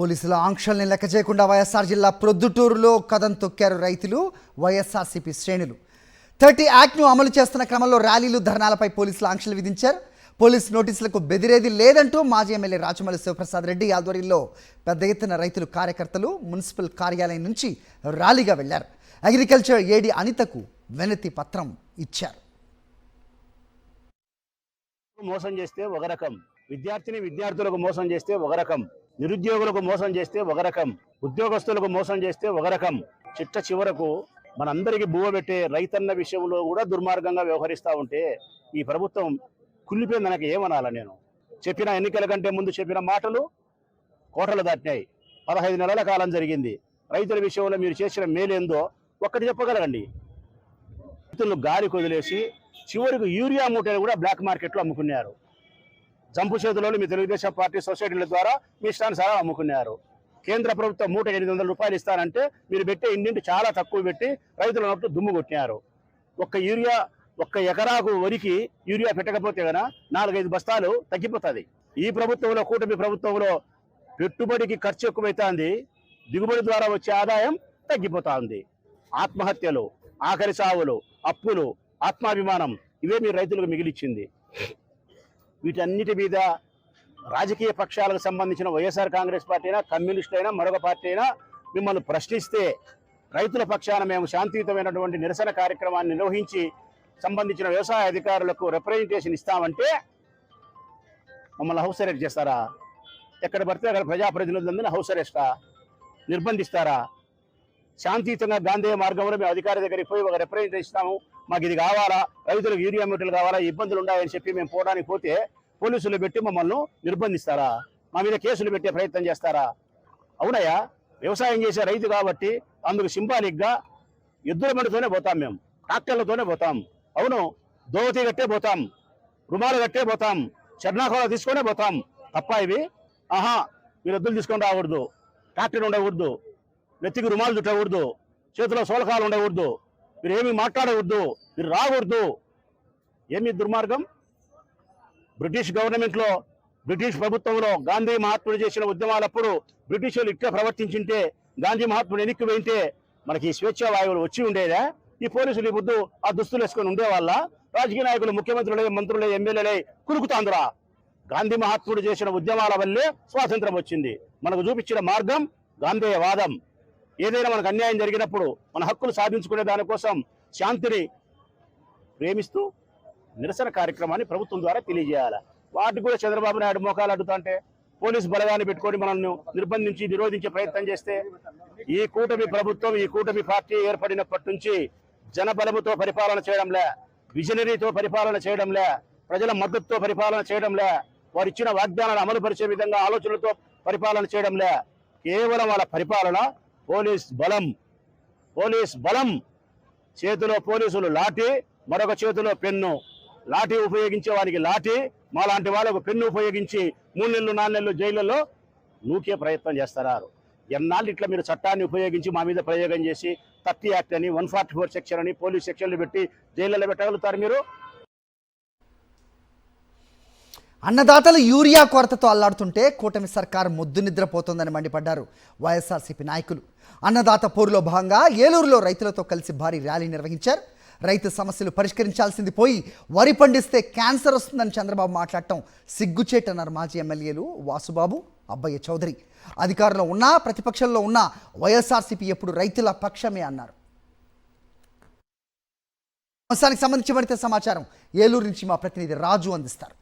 పోలీసుల ఆంక్షల్ని లెక్క చేయకుండా వైఎస్ఆర్ జిల్లా ప్రొద్దుటూరులో కదం తొక్కారు రైతులు, వైఎస్ఆర్సీపీ శ్రేణులు. 30 యాక్ట్ను అమలు చేస్తున్న క్రమంలో ర్యాలీలు, ధర్నాలపై పోలీసులు ఆంక్షలు విధించారు. పోలీసు నోటీసులకు బెదిరేది లేదంటూ మాజీ ఎమ్మెల్యే రాచమల్లి శివప్రసాద్ రెడ్డి ఆధ్వర్యంలో పెద్ద ఎత్తున రైతులు, కార్యకర్తలు మున్సిపల్ కార్యాలయం నుంచి ర్యాలీగా వెళ్లారు. అగ్రికల్చర్ ఏడీ అనితకు వినతి పత్రం ఇచ్చారు. మోసం చేస్తే ఒక రకం, విద్యార్థులకు మోసం చేస్తే ఒక రకం, నిరుద్యోగులకు మోసం చేస్తే ఒక రకం, ఉద్యోగస్తులకు మోసం చేస్తే ఒక రకం, చిట్ట చివరకు మనందరికీ బువ్వ పెట్టే రైతన్న విషయంలో కూడా దుర్మార్గంగా వ్యవహరిస్తూ ఉంటే ఈ ప్రభుత్వం కుళ్ళిపోయింది. నాకు ఏమనాలా? నేను చెప్పిన ఎన్నికల కంటే ముందు చెప్పిన మాటలు కోటలు దాటినాయి. 15 నెలల కాలం జరిగింది. రైతుల విషయంలో మీరు చేసిన మేలేందో ఒక్కటి చెప్పగలగండి. రైతులను గాలి కొదిలేసి చివరికి యూరియా మూటలు కూడా బ్లాక్ మార్కెట్లో అమ్ముకున్నారు. జంపు చేతుల్లో మీ తెలుగుదేశం పార్టీ సొసైటీల ద్వారా మీ ఇష్టానుసారం అమ్ముకున్నారు. కేంద్ర ప్రభుత్వం మూట 800 రూపాయలు ఇస్తానంటే మీరు పెట్టే ఇంటింటి చాలా తక్కువ పెట్టి రైతుల నోట్లు దుమ్ము కొట్టినారు. ఒక్క ఎకరాకు వరికి యూరియా పెట్టకపోతే గన 4-5 బస్తాలు తగ్గిపోతుంది. ఈ ప్రభుత్వంలో, కూటమి ప్రభుత్వంలో పెట్టుబడికి ఖర్చు ఎక్కువైతుంది, దిగుబడి ద్వారా వచ్చే ఆదాయం తగ్గిపోతా ఉంది. ఆత్మహత్యలు, ఆఖరి సావులు, అప్పులు, ఆత్మాభిమానం ఇవే మీరు రైతులకు మిగిలిచ్చింది. వీటన్నిటి మీద రాజకీయ పక్షాలకు సంబంధించిన వైఎస్ఆర్ కాంగ్రెస్ పార్టీ అయినా, కమ్యూనిస్ట్ అయినా, మరొక పార్టీ అయినా మిమ్మల్ని ప్రశ్నిస్తే రైతుల పక్షాన మేము శాంతియుతమైనటువంటి నిరసన కార్యక్రమాన్ని నిర్వహించి సంబంధించిన వ్యవసాయ అధికారులకు రిప్రజెంటేషన్ ఇస్తామంటే మమ్మల్ని హౌస్ అరెస్ట్ చేస్తారా? ఎక్కడ పడితే అక్కడ ప్రజాప్రతినిధులందరినీ హౌస్ అరెస్టా? నిర్బంధిస్తారా? శాంతియుతంగా గాంధీ మార్గంలో మేము అధికారి దగ్గరికి పోయి ఒక రిప్రజెంటేషన్ ఇస్తాము, మాకు ఇది కావాలా, రైతులకు యూరియా మూటలు కావాలా, ఇబ్బందులు ఉన్నాయని చెప్పి మేము పోవడానికి పోతే పోలీసులు పెట్టి మమ్మల్ని నిర్బంధిస్తారా? మా మీద కేసులు పెట్టే ప్రయత్నం చేస్తారా? అవునయ్యా, వ్యవసాయం చేసే రైతు కాబట్టి అందుకు సింబాలిక్గా ఎద్దుల బండితోనే పోతాం, మేము ట్రాక్టర్లతోనే పోతాం. అవును, దోవతి కట్టే పోతాం, రుమాలు కట్టే పోతాం, చర్నాకోల తీసుకొనే పోతాం. తప్ప ఇవి మీరు ఎద్దులు తీసుకొని రాకూడదు, ట్రాక్టర్ ఉండకూడదు, నెత్తికి రుమాలు చుట్టకూడదు, చేతిలో సోలకాలు ఉండకూడదు, మీరు ఏమి మాట్లాడకూడదు, మీరు రాకూడదు. ఏమి దుర్మార్గం? బ్రిటిష్ గవర్నమెంట్లో, బ్రిటిష్ ప్రభుత్వంలో గాంధీ మహాత్ముడు చేసిన ఉద్యమాలప్పుడు బ్రిటిషర్లు ఇట్లా ప్రవర్తించింటే, గాంధీ మహాత్ముడు ఎన్నికలు వేయింటే మనకి ఈ స్వేచ్ఛా వాయువులు వచ్చి ఉండేదా? ఈ పోలీసులు ఈ ముద్దు ఆ దుస్తులు వేసుకొని ఉండేవాళ్ళ? రాజకీయ నాయకులు, ముఖ్యమంత్రులే, మంత్రులే, ఎమ్మెల్యేలే కురుకుతాందురా? గాంధీ మహాత్ముడు చేసిన ఉద్యమాల వల్లే స్వాతంత్రం వచ్చింది. మనకు చూపించిన మార్గం గాంధేయవాదం. ఏదైనా మనకు అన్యాయం జరిగినప్పుడు మన హక్కులు సాధించుకునే దానికోసం శాంతిని ప్రేమిస్తూ నిరసన కార్యక్రమాన్ని ప్రభుత్వం ద్వారా తెలియజేయాలి. వాటికి కూడా చంద్రబాబు నాయుడు మోకాలు అడ్డుతుంటే, పోలీసు బలగాన్ని పెట్టుకొని మనల్ని నిర్బంధించి నిరోధించే ప్రయత్నం చేస్తే, ఈ కూటమి ప్రభుత్వం, ఈ కూటమి పార్టీ ఏర్పడినప్పటి నుంచి జనబలముతో పరిపాలన చేయడంలే, విజనరీతో పరిపాలన చేయడంలే, ప్రజల మద్దతుతో పరిపాలన చేయడంలే, వారు ఇచ్చిన వాగ్దానాలను అమలు పరిచే విధంగా ఆలోచనలతో పరిపాలన చేయడంలే. కేవలం వాళ్ళ పరిపాలన పోలీస్ బలం. చేతిలో పోలీసులు లాఠీ, మరొక చేతిలో పెన్ను. లాఠీ ఉపయోగించే వారికి లాఠీ, మాలాంటి వాళ్ళకు పెన్ను ఉపయోగించి 3 నెలలు 4 నెలలు జైళ్లలో నూకే ప్రయత్నం చేస్తున్నారు. ఎన్నాళ్ళు ఇట్లా మీరు చట్టాన్ని ఉపయోగించి మా మీద ప్రయోగం చేసి 30 యాక్ట్ అని, 144 సెక్షన్ అని, పోలీస్ సెక్షన్లు పెట్టి జైళ్లలో పెట్టగలుగుతారు మీరు? అన్నదాతలు యూరియా కొరతతో అల్లాడుతుంటే కూటమి సర్కారు ముద్దు నిద్రపోతోందని మండిపడ్డారు వైఎస్ఆర్సీపీ నాయకులు. అన్నదాత పోరులో భాగంగా ఏలూరులో రైతులతో కలిసి భారీ ర్యాలీ నిర్వహించారు. రైతు సమస్యలు పరిష్కరించాల్సింది పోయి వరి పండిస్తే క్యాన్సర్ వస్తుందని చంద్రబాబు మాట్లాడటం సిగ్గుచేటన్నారు మాజీ ఎమ్మెల్యేలు వాసుబాబు, అబ్బయ్య చౌదరి. అధికారంలో ఉన్నా, ప్రతిపక్షంలో ఉన్నా వైఎస్ఆర్సీపీ ఎప్పుడు రైతుల పక్షమే అన్నారు. అంశానికి సంబంధించి మరింత సమాచారం ఏలూరు నుంచి మా ప్రతినిధి రాజు అందిస్తారు.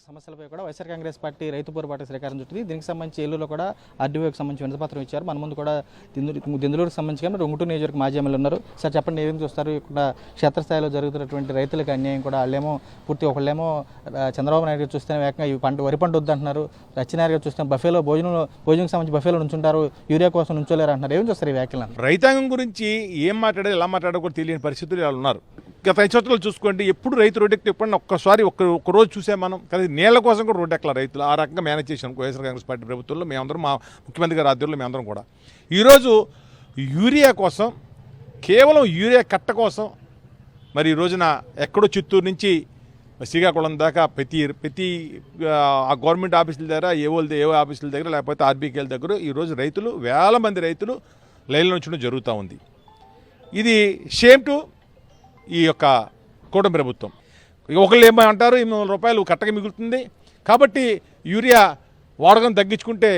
సమస్యలపై కూడా వైఎస్ఆర్ కాంగ్రెస్ పార్టీ రైతు పోరాట శ్రీకారం చుట్టింది. దీనికి సంబంధించి ఏలూరులో కూడా ఆర్డీఓకి సంబంధించి వినతిపత్రం ఇచ్చారు. మన ముందు కూడా దెందులూరుకు సంబంధించి కానీ గుంటూరు నియోజకవర్గ మాజీ ఎమ్మెల్యే ఉన్నారు. సార్ చెప్పండి, ఏమేమి చూస్తారు? ఇక్కడ క్షేత్రస్థాయిలో జరుగుతున్నటువంటి రైతులకు అన్యాయం కూడా, వాళ్ళేమో పూర్తి, ఒకళ్ళేమో చంద్రబాబు నాయుడు గారు చూస్తే వేగంగా ఈ వరి పంట వద్దంటున్నారు, రచ్చినారు గారు చూస్తే భోజనం సంబంధించి బఫేలో నుంచుంటారు, యూరియా కోసం నుంచోలేరు అంటున్నారు. ఏం చూస్తారు ఈ వ్యాఖ్యలను? రైతాంగం గురించి ఏం మాట్లాడాలి, ఎలా మాట్లాడో కూడా తెలియని పరిస్థితులు ఇలా ఉన్నారు. గత 5 సంవత్సరాలు చూసుకోండి, ఎప్పుడు రైతు రోడ్డెక్కి ఎప్పుడన్నా ఒక్కసారి ఒక్క రోజు చూసాం మనం. కానీ నీళ్ల కోసం కూడా రోడ్డు ఎక్కల రైతులు. ఆ రకంగా మేనేజ్ చేసాం వైఎస్ఆర్ కాంగ్రెస్ పార్టీ ప్రభుత్వంలో మేమందరం, మా ముఖ్యమంత్రి గారి ఆధ్వర్యంలో మేమందరం కూడా. ఈరోజు యూరియా కోసం, కేవలం యూరియా కట్ట కోసం మరి ఈ రోజున ఎక్కడో చిత్తూరు నుంచి శ్రీకాకుళం దాకా ప్రతి ఆ గవర్నమెంట్ ఆఫీసుల దగ్గర ఏవో ఆఫీసుల దగ్గర లేకపోతే ఆర్బీకేల దగ్గర ఈరోజు రైతులు వేల మంది రైతులు లైన్లో ఉంచడం జరుగుతూ ఉంది. ఇది షేమ్ టు ఈ యొక్క కూటమి ప్రభుత్వం. ఒకళ్ళు ఏమంటారు 800 రూపాయలు కట్టగా మిగులుతుంది కాబట్టి యూరియా వాడకం తగ్గించుకుంటే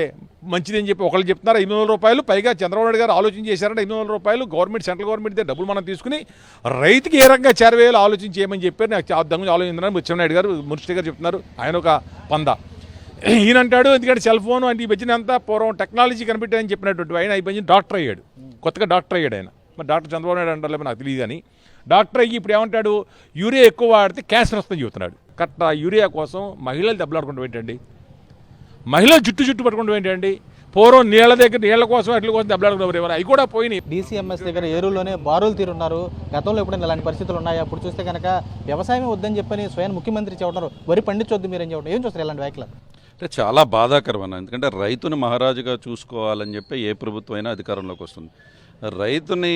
మంచిదని చెప్పి ఒకళ్ళు చెప్తున్నారు. 800 రూపాయలు పైగా చంద్రబాబు నాయుడు గారు ఆలోచన చేశారంటే 800 రూపాయలు గవర్నమెంట్ సెంట్రల్ గవర్నమెంట్ డబ్బులు మనం తీసుకుని రైతుకి ఏ రకంగా చేరవేయాలో ఆలోచన చేయమని చెప్పారు. నాకు దగ్గర ఆలోచించారు ముత్యంనాయుడు గారు, మున్సిపల్ గారు చెప్తున్నారు. ఆయన ఒక పంద ఈయనంటాడు. ఎందుకంటే సెల్ ఫోన్ అంటే ఈ మధ్యన అంతా పూర్వం టెక్నాలజీ కనిపెట్టాయని చెప్పినటువంటి ఆయన ఈ మధ్యన డాక్టర్ అయ్యాడు. కొత్తగా డాక్టర్ అయ్యాడు ఆయన. మరి డాక్టర్ చంద్రబాబు నాయుడు అంటారు నాకు తెలియదు అని డాక్టర్ అయ్యి ఇప్పుడు ఏమంటాడు, యూరియా ఎక్కువ వాడితే క్యాన్సర్ వస్తుందని చెబుతున్నాడు. కరెక్ట్. యూరియా కోసం మహిళలు దెబ్బలాడుకుంటూ ఏంటండి, మహిళలు జుట్టు పట్టుకుంటూ ఏంటండి, పూర్వం నీళ్ళ కోసం అట్ల కోసం దెబ్బలాడుకున్నారు. అవి కూడా పోయినాయి. డీసీఎంఎస్ దగ్గర ఏరులోనే బారులు తీరున్నారు. గతంలో ఎప్పుడైనా ఇలాంటి పరిస్థితులు ఉన్నాయా? అప్పుడు చూస్తే కనుక వ్యవసాయం వద్దని చెప్పని స్వయం ముఖ్యమంత్రి చెబుతున్నారు, వరి పండించొద్దు మీరేం చెప్పడం. ఏం చూస్తారు ఇలాంటి వ్యాఖ్యలు? అంటే చాలా బాధాకరమైన, ఎందుకంటే రైతుని మహారాజుగా చూసుకోవాలని చెప్పి ఏ ప్రభుత్వం అయినా అధికారంలోకి వస్తుంది. రైతుని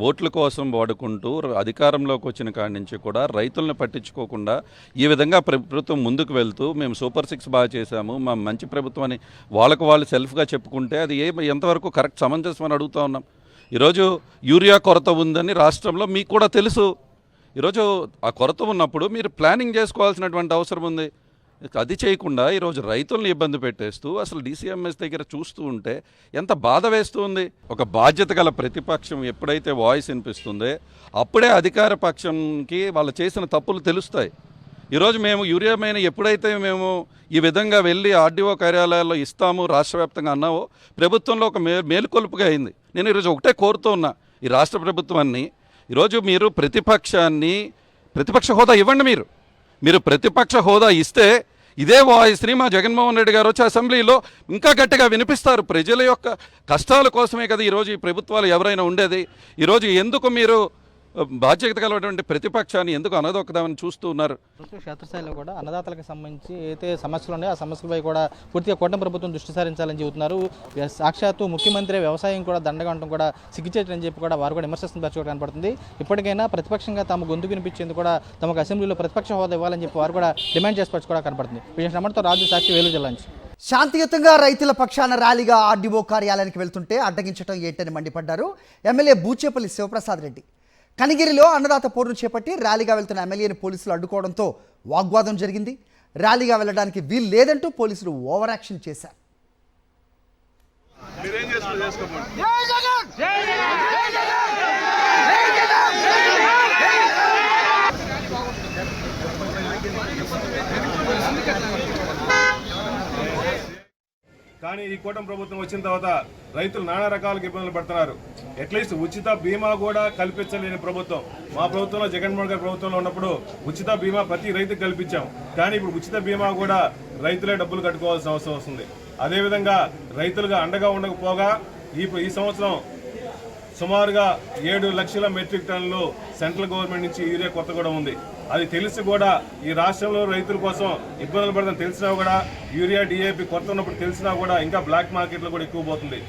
ఓట్ల కోసం వాడుకుంటూ అధికారంలోకి వచ్చిన కాడి నుంచి కూడా రైతుల్ని పట్టించుకోకుండా ఈ విధంగా ప్రభుత్వం ముందుకు వెళ్తూ మేము సూపర్ 6 బాగా చేశాము, మా మంచి ప్రభుత్వం అని వాళ్ళు సెల్ఫ్గా చెప్పుకుంటే అది ఎంతవరకు కరెక్ట్ సమంజసం అని అడుగుతూ ఉన్నాం. ఈరోజు యూరియా కొరత ఉందని రాష్ట్రంలో మీకు కూడా తెలుసు. ఈరోజు ఆ కొరత ఉన్నప్పుడు మీరు ప్లానింగ్ చేసుకోవాల్సినటువంటి అవసరం ఉంది. అది చేయకుండా ఈరోజు రైతులను ఇబ్బంది పెట్టేస్తూ అసలు డీసీఎంఎస్ దగ్గర చూస్తూ ఉంటే ఎంత బాధ వేస్తుంది. ఒక బాధ్యత గల ప్రతిపక్షం ఎప్పుడైతే వాయిస్ వినిపిస్తుందో అప్పుడే అధికార పక్షంకి వాళ్ళు చేసిన తప్పులు తెలుస్తాయి. ఈరోజు మేము యూరియా మైన ఎప్పుడైతే మేము ఈ విధంగా వెళ్ళి ఆర్డీఓ కార్యాలయాల్లో ఇస్తాము రాష్ట్ర వ్యాప్తంగా అన్నావో ప్రభుత్వంలో ఒక మేలుకొలుపుగా అయింది. నేను ఈరోజు ఒకటే కోరుతూ ఉన్నా ఈ రాష్ట్ర ప్రభుత్వాన్ని, ఈరోజు మీరు ప్రతిపక్ష హోదా ఇవ్వండి. మీరు ప్రతిపక్ష హోదా ఇస్తే ఇదే వాయిస్ని మా జగన్మోహన్ రెడ్డి గారు వచ్చి అసెంబ్లీలో ఇంకా గట్టిగా వినిపిస్తారు. ప్రజల యొక్క కష్టాల కోసమే కదా ఈరోజు ఈ ప్రభుత్వాలు ఎవరైనా ఉండేది. ఈరోజు ఎందుకు మీరు బాధ్యత కలిగినటువంటి ప్రతిపక్షాన్ని ఎందుకు అనదొక్కదామని చూస్తూ ఉన్నారు? క్షేత్రస్థాయిలో కూడా అన్నదాతలకు సంబంధించి అయితే సమస్యలు ఉన్నాయో ఆ సమస్యలపై కూడా పూర్తిగా కూటమి ప్రభుత్వం దృష్టి సారించాలని చెబుతున్నారు. సాక్షాత్తు ముఖ్యమంత్రి వ్యవసాయం కూడా దండగా ఉండటం కూడా సిగ్గుచేటని చెప్పి కూడా వారు కూడా విమర్శిస్తున్న పరిస్థితి కనపడుతుంది. ఇప్పటికైనా ప్రతిపక్షంగా తమ గొంతు వినిపించేందుకు కూడా తమకు అసెంబ్లీలో ప్రతిపక్ష హోదా ఇవ్వాలని చెప్పి వారు కూడా డిమాండ్ చేసి కూడా కనపడుతుంది. విజయనగరంతో రాజు, సాక్షి, వేలూరు జిల్లా నుంచి. శాంతియుతంగా రైతుల పక్షాన ర్యాలీగా ఆర్డీఓ కార్యాలయానికి వెళ్తుంటే అడ్డగించడం ఏంటని మండిపడ్డారు ఎమ్మెల్యే బూచేపల్లి శివప్రసాద్ రెడ్డి. కనిగిరిలో అన్నదాత పోరును చేపట్టి ర్యాలీగా వెళ్తున్న ఎమ్మెల్యేని పోలీసులు అడ్డుకోవడంతో వాగ్వాదం జరిగింది. ర్యాలీగా వెళ్ళడానికి వీలు లేదంటూ పోలీసులు ఓవర్ యాక్షన్ చేశారు. కానీ ఈ కూటమి ప్రభుత్వం వచ్చిన తర్వాత రైతులు నానా రకాలుగా ఇబ్బందులు పడుతున్నారు. అట్లీస్ట్ ఉచిత బీమా కూడా కల్పించలేని ప్రభుత్వం. మా ప్రభుత్వంలో జగన్మోహన్ గారి ప్రభుత్వంలో ఉన్నప్పుడు ఉచిత బీమా ప్రతి రైతుకు కల్పించాం. కానీ ఇప్పుడు ఉచిత బీమా కూడా రైతులే డబ్బులు కట్టుకోవాల్సిన అవసరం వస్తుంది. అదేవిధంగా రైతులుగా అండగా ఉండకపోగా ఈ సంవత్సరం సుమారుగా 7 లక్షల మెట్రిక్ టన్నులు సెంట్రల్ గవర్నమెంట్ నుంచి యూరియా కొత్త కూడా ఉంది. అది తెలిసి కూడా ఈ రాష్ట్రంలో రైతుల కోసం ఇబ్బందులు పడదని తెలిసినా కూడా యూరియా డిఏపి కొత్త ఉన్నప్పుడు తెలిసినా కూడా ఇంకా బ్లాక్ మార్కెట్లో కూడా ఎక్కువ పోతుంది.